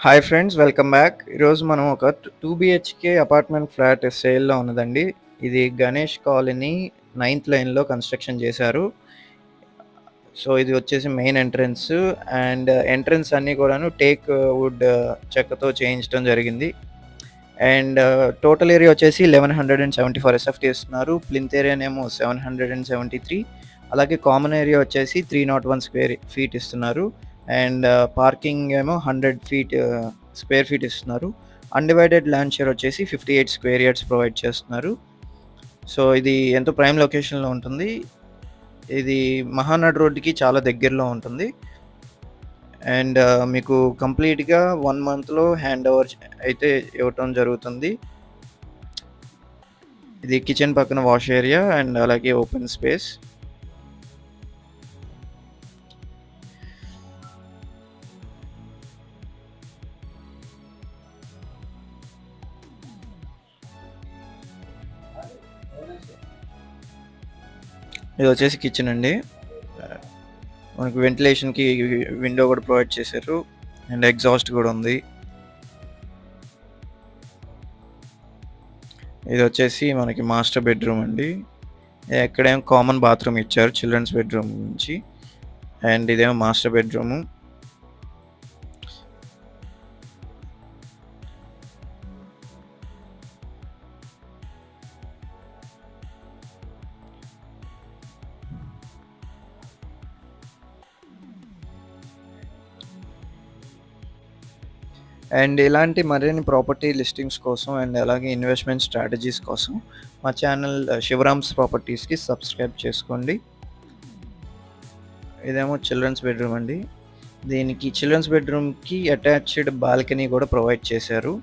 Hi friends, welcome back. ఈరోజు మనం ఒక 2 బీహెచ్‌కే అపార్ట్మెంట్ ఫ్లాట్ సేల్‌లో ఉన్నదండి. ఇది గణేష్ కాలనీ 9థ్ లైన్‌లో కన్‌స్ట్రక్షన్ చేశారు. సో, ఇది వచ్చేసి మెయిన్ ఎంట్రన్స్ అండ్ ఎంట్రన్స్ అన్నీ కూడాను టేక్ వుడ్ చెక్కతో చేయించడం జరిగింది. అండ్ టోటల్ ఏరియా వచ్చేసి 1174 ఎస్ఎఫ్‌టీ ఇస్తున్నారు. ప్లింత్ ఏరియానేమో 773. అలాగే కామన్ ఏరియా వచ్చేసి 301 స్క్వేర్ ఫీట్ ఇస్తున్నారు. అండ్ పార్కింగ్ ఏమో 100 ఫీట్ స్క్వేర్ ఫీట్ ఇస్తున్నారు. అన్‌డివైడెడ్ ల్యాండ్ షేర్ వచ్చేసి 58 స్క్వేర్ యార్డ్స్ ప్రొవైడ్ చేస్తున్నారు. సో, ఇది ఎంతో ప్రైమ్ లొకేషన్‌లో ఉంటుంది. ఇది మహానాడు రోడ్‌కి చాలా దగ్గరలో ఉంటుంది. అండ్ మీకు కంప్లీట్‌గా 1 మంత్‌లో హ్యాండ్ ఓవర్ అయితే ఇవ్వటం జరుగుతుంది. ఇది కిచెన్ పక్కన వాష్ ఏరియా అండ్ అలాగే ఓపెన్ స్పేస్. ఇది వచ్చేసి కిచెన్ అండి. మనకు వెంటిలేషన్‌కి విండో కూడా ప్రొవైడ్ చేశారు. అండ్ ఎగ్జాస్ట్ కూడా ఉంది. ఇది వచ్చేసి మనకి మాస్టర్ బెడ్‌రూమ్ అండి. ఇక్కడేమో కామన్ బాత్రూమ్ ఇచ్చారు చిల్డ్రన్స్ బెడ్‌రూమ్ నుంచి. అండ్ ఇదేమో మాస్టర్ బెడ్‌రూము. అండ్ ఇలాంటి మరిన్ని ప్రాపర్టీ లిస్టింగ్స్ కోసం అండ్ అలాగే ఇన్వెస్ట్‌మెంట్ స్ట్రాటజీస్ కోసం మా ఛానల్ శివరామ్స్ ప్రాపర్టీస్‌కి సబ్స్క్రైబ్ చేసుకోండి. ఇదేమో చిల్డ్రన్స్ బెడ్‌రూమ్ అండి. దీనికి చిల్డ్రన్స్ బెడ్‌రూమ్‌కి అటాచ్డ్ బాల్కనీ కూడా ప్రొవైడ్ చేశారు.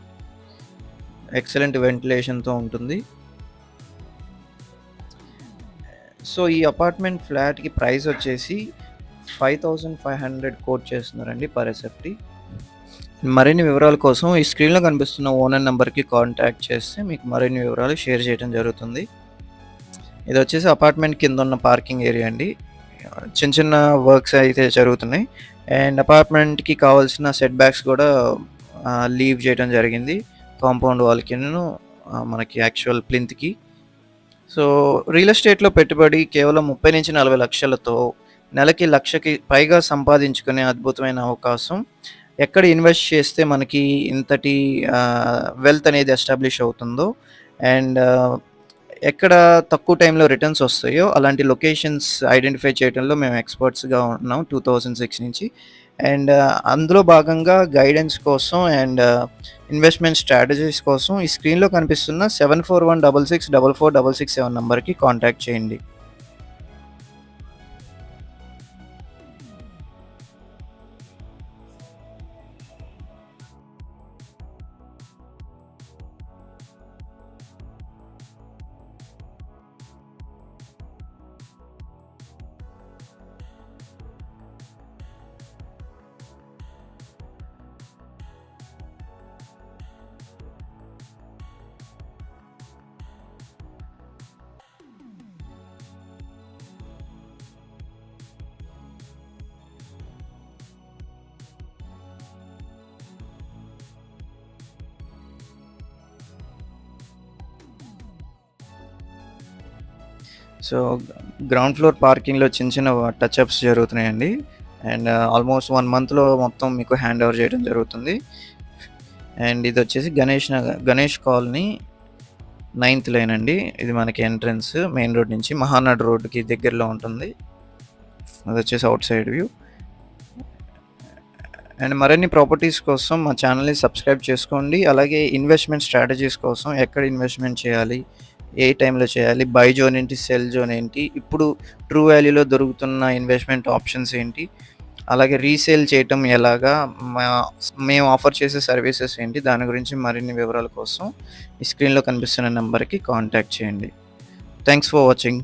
ఎక్సలెంట్ వెంటిలేషన్‌తో ఉంటుంది. సో, ఈ అపార్ట్మెంట్ ఫ్లాట్‌కి ప్రైస్ వచ్చేసి 5500 కోట్ చేస్తున్నారండి పర్ ఎస్ఎఫ్‌టీ. మరిన్ని వివరాల కోసం ఈ స్క్రీన్‌లో కనిపిస్తున్న ఓనర్ నంబర్‌కి కాంటాక్ట్ చేస్తే మీకు మరిన్ని వివరాలు షేర్ చేయడం జరుగుతుంది. ఇదొచ్చేసి అపార్ట్మెంట్ కిందున్న పార్కింగ్ ఏరియా అండి. చిన్న చిన్న వర్క్స్ అయితే జరుగుతున్నాయి. అండ్ అపార్ట్మెంట్‌కి కావాల్సిన సెట్ బ్యాక్స్ కూడా లీవ్ చేయడం జరిగింది. కాంపౌండ్ వాల్‌కిను మనకి యాక్చువల్ ప్లింత్‌కి. సో, రియల్ ఎస్టేట్‌లో పెట్టుబడి కేవలం 30-40 లక్షలతో నెలకి 1,00,000కి పైగా సంపాదించుకునే అద్భుతమైన అవకాశం. ఎక్కడ ఇన్వెస్ట్ చేస్తే మనకి ఇంతటి వెల్త్ అనేది ఎస్టాబ్లిష్ అవుతుందో అండ్ ఎక్కడ తక్కువ టైంలో రిటర్న్స్ వస్తాయో అలాంటి లొకేషన్స్ ఐడెంటిఫై చేయడంలో మేము ఎక్స్‌పర్ట్స్‌గా ఉన్నాం 2006 నుంచి. అండ్ అందులో భాగంగా గైడెన్స్ కోసం అండ్ ఇన్వెస్ట్‌మెంట్ స్ట్రాటజీస్ కోసం ఈ స్క్రీన్‌లో కనిపిస్తున్న 7416644667 నంబర్‌కి కాంటాక్ట్ చేయండి. సో, గ్రౌండ్ ఫ్లోర్ పార్కింగ్‌లో చిన్న చిన్న టచ్ అప్స్ జరుగుతున్నాయండి. అండ్ ఆల్మోస్ట్ 1 మంత్‌లో మొత్తం మీకు హ్యాండ్ ఓవర్ చేయడం జరుగుతుంది. అండ్ ఇదొచ్చేసి గణేష్ కాలనీ 9థ్ లైన్ అండి. ఇది మనకి ఎంట్రన్స్ మెయిన్ రోడ్ నుంచి మహానాడు రోడ్‌కి దగ్గరలో ఉంటుంది. అదొచ్చేసి ఔట్ సైడ్ వ్యూ. అండ్ మరిన్ని ప్రాపర్టీస్ కోసం మా ఛానల్‌ని సబ్స్క్రైబ్ చేసుకోండి. అలాగే ఇన్వెస్ట్‌మెంట్ స్ట్రాటజీస్ కోసం ఎక్కడ ఇన్వెస్ట్‌మెంట్ చేయాలి? ఏ టైంలో చేయాలి? బై జోన్ ఏంటి? సెల్ జోన్ ఏంటి? ఇప్పుడు ట్రూ వాల్యూలో దొరుకుతున్న ఇన్వెస్ట్‌మెంట్ ఆప్షన్స్ ఏంటి? అలాగే రీసేల్ చేయటం ఎలాగా? మా మేము ఆఫర్ చేసే సర్వీసెస్ ఏంటి? దాని గురించి మరిన్ని వివరాల కోసం ఈ స్క్రీన్‌లో కనిపిస్తున్న నంబర్‌కి కాంటాక్ట్ చేయండి. Thanks for watching.